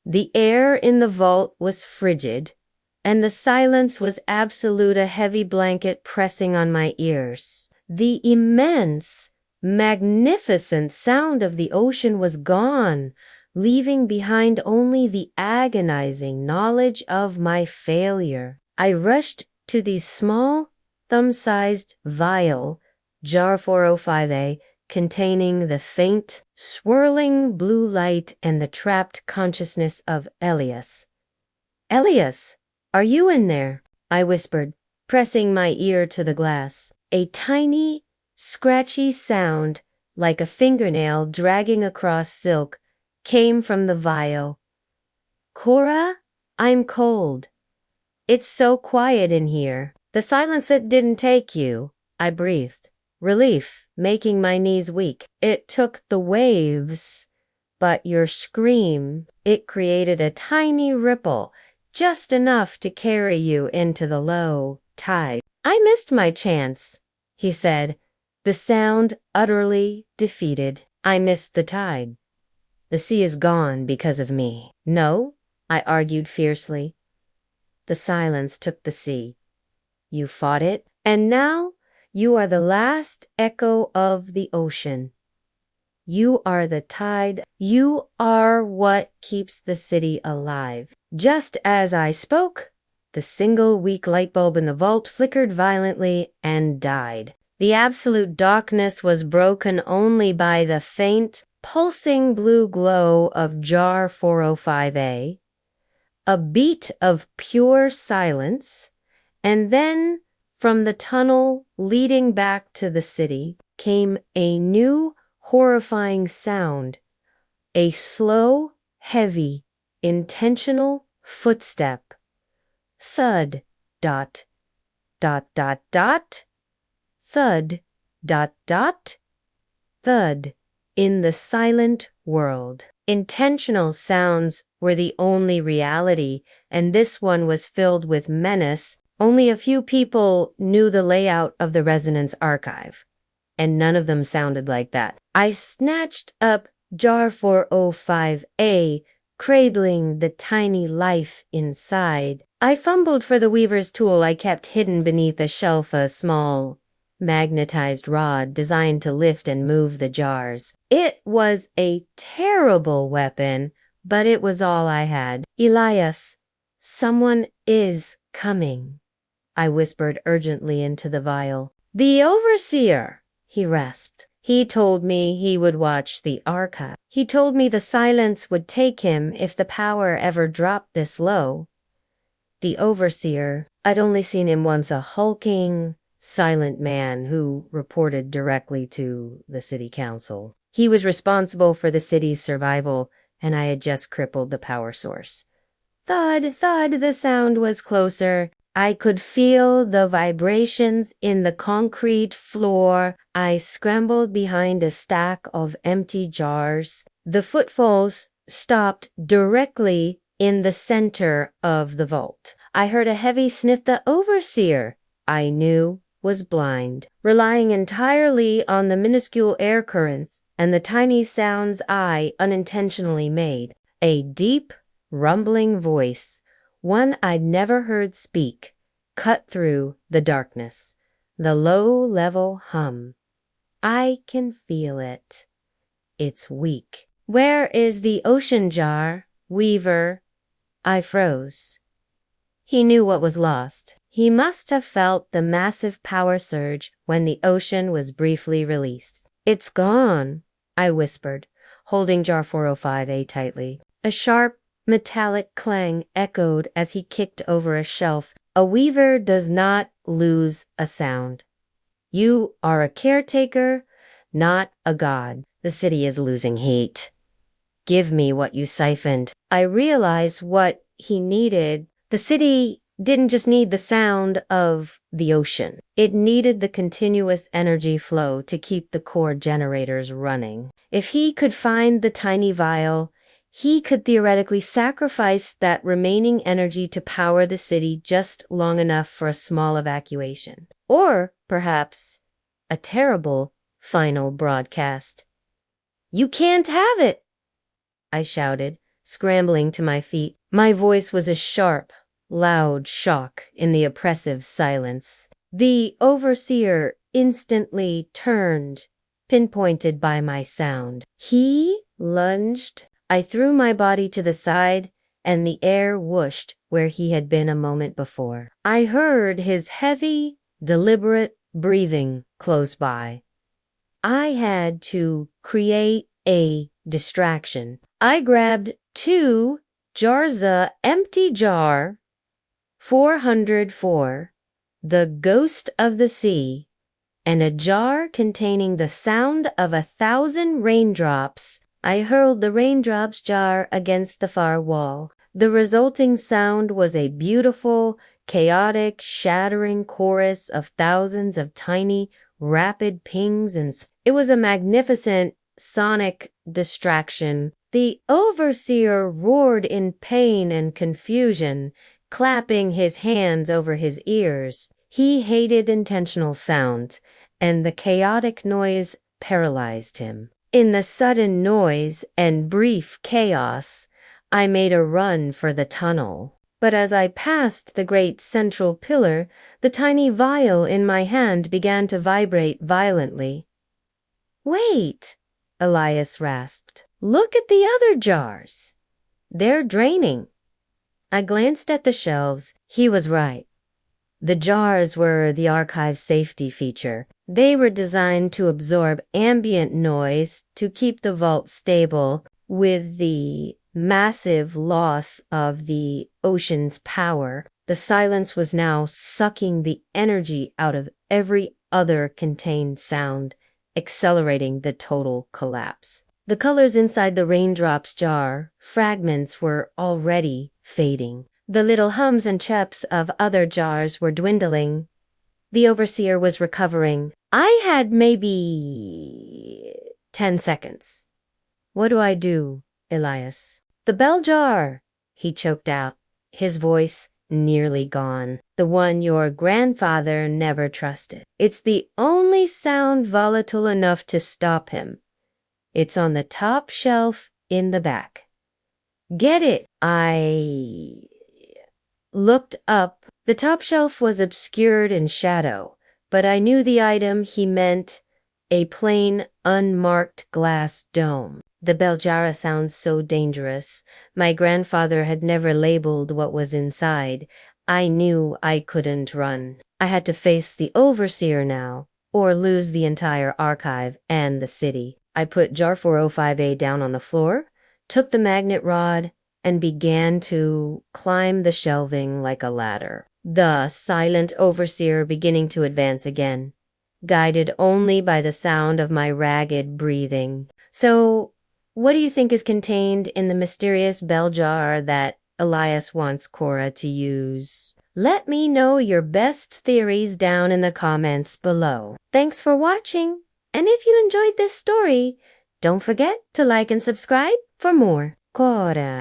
The air in the vault was frigid, and the silence was absolute, a heavy blanket pressing on my ears. The immense, magnificent sound of the ocean was gone, leaving behind only the agonizing knowledge of my failure. I rushed to the small, thumb-sized vial, jar 405A, containing the faint, swirling blue light and the trapped consciousness of Elias. "Elias, are you in there?" I whispered, pressing my ear to the glass. A tiny, scratchy sound, like a fingernail dragging across silk, came from the vial. "Cora, I'm cold. It's so quiet in here." "The silence, it didn't take you," I breathed, relief making my knees weak. "It took the waves, but your scream, it created a tiny ripple, just enough to carry you into the low tide." "I missed my chance," he said, the sound utterly defeated. "I missed the tide. The sea is gone because of me." "No," I argued fiercely. "The silence took the sea. You fought it, and now you are the last echo of the ocean. You are the tide. You are what keeps the city alive." Just as I spoke, the single weak light bulb in the vault flickered violently and died. The absolute darkness was broken only by the faint, pulsing blue glow of jar 405A, a beat of pure silence, and then from the tunnel leading back to the city came a new, horrifying sound, a slow, heavy, intentional footstep. Thud, dot, dot, dot, dot, thud, dot, dot, thud, in the silent world. Intentional sounds were the only reality, and this one was filled with menace. Only a few people knew the layout of the resonance archive, and none of them sounded like that. I snatched up jar 405A, cradling the tiny life inside. I fumbled for the weaver's tool I kept hidden beneath a shelf, a small, magnetized rod designed to lift and move the jars. It was a terrible weapon, but it was all I had. "Elias, someone is coming," I whispered urgently into the vial. "The overseer," he rasped. "He told me he would watch the archive. He told me the silence would take him if the power ever dropped this low." The overseer, I'd only seen him once, a hulking, silent man who reported directly to the city council. He was responsible for the city's survival, and I had just crippled the power source. Thud, thud, the sound was closer. I could feel the vibrations in the concrete floor. I scrambled behind a stack of empty jars. The footfalls stopped directly in the center of the vault. I heard a heavy sniff. The overseer, I knew, was blind, relying entirely on the minuscule air currents and the tiny sounds I unintentionally made. A deep, rumbling voice, one I'd never heard speak, cut through the darkness. The low-level hum. I can feel it. It's weak. "Where is the ocean jar, Weaver?" I froze. He knew what was lost. He must have felt the massive power surge when the ocean was briefly released. "It's gone," I whispered, holding jar 405A tightly. A sharp, metallic clang echoed as he kicked over a shelf. "A weaver does not lose a sound. You are a caretaker, not a god. The city is losing heat. Give me what you siphoned." I realized what he needed. The city didn't just need the sound of the ocean. It needed the continuous energy flow to keep the core generators running. If he could find the tiny vial, he could theoretically sacrifice that remaining energy to power the city just long enough for a small evacuation. Or, perhaps, a terrible final broadcast. "You can't have it!" I shouted, scrambling to my feet. My voice was a sharp, loud shock in the oppressive silence. The overseer instantly turned, pinpointed by my sound. He lunged. I threw my body to the side, and the air whooshed where he had been a moment before. I heard his heavy, deliberate breathing close by. I had to create a distraction. I grabbed 2 jars, a empty jar, 404, the ghost of the sea, and a jar containing the sound of 1,000 raindrops. I hurled the raindrops jar against the far wall. The resulting sound was a beautiful, chaotic, shattering chorus of thousands of tiny, rapid pings, and it was a magnificent sonic distraction. The overseer roared in pain and confusion, clapping his hands over his ears. He hated intentional sound, and the chaotic noise paralyzed him. In the sudden noise and brief chaos, I made a run for the tunnel. But as I passed the great central pillar, the tiny vial in my hand began to vibrate violently. "Wait," Elias rasped. "Look at the other jars. They're draining." I glanced at the shelves. He was right. The jars were the archive's safety feature. They were designed to absorb ambient noise to keep the vault stable. With the massive loss of the ocean's power, the silence was now sucking the energy out of every other contained sound, accelerating the total collapse. The colors inside the raindrops jar fragments were already fading. The little hums and cheps of other jars were dwindling. The overseer was recovering. I had maybe 10 seconds. "What do I do, Elias?" "The bell jar," he choked out, his voice nearly gone. "The one your grandfather never trusted. It's the only sound volatile enough to stop him. It's on the top shelf in the back. Get it." I looked up. The top shelf was obscured in shadow, but I knew the item he meant, a plain, unmarked glass dome. The bell jar sounds so dangerous. My grandfather had never labeled what was inside. I knew I couldn't run. I had to face the overseer now, or lose the entire archive and the city. I put jar 405A down on the floor, took the magnet rod, and began to climb the shelving like a ladder. The silent overseer beginning to advance again, guided only by the sound of my ragged breathing. So, what do you think is contained in the mysterious bell jar that Elias wants Cora to use? Let me know your best theories down in the comments below. Thanks for watching, and if you enjoyed this story, don't forget to like and subscribe for more. Cora.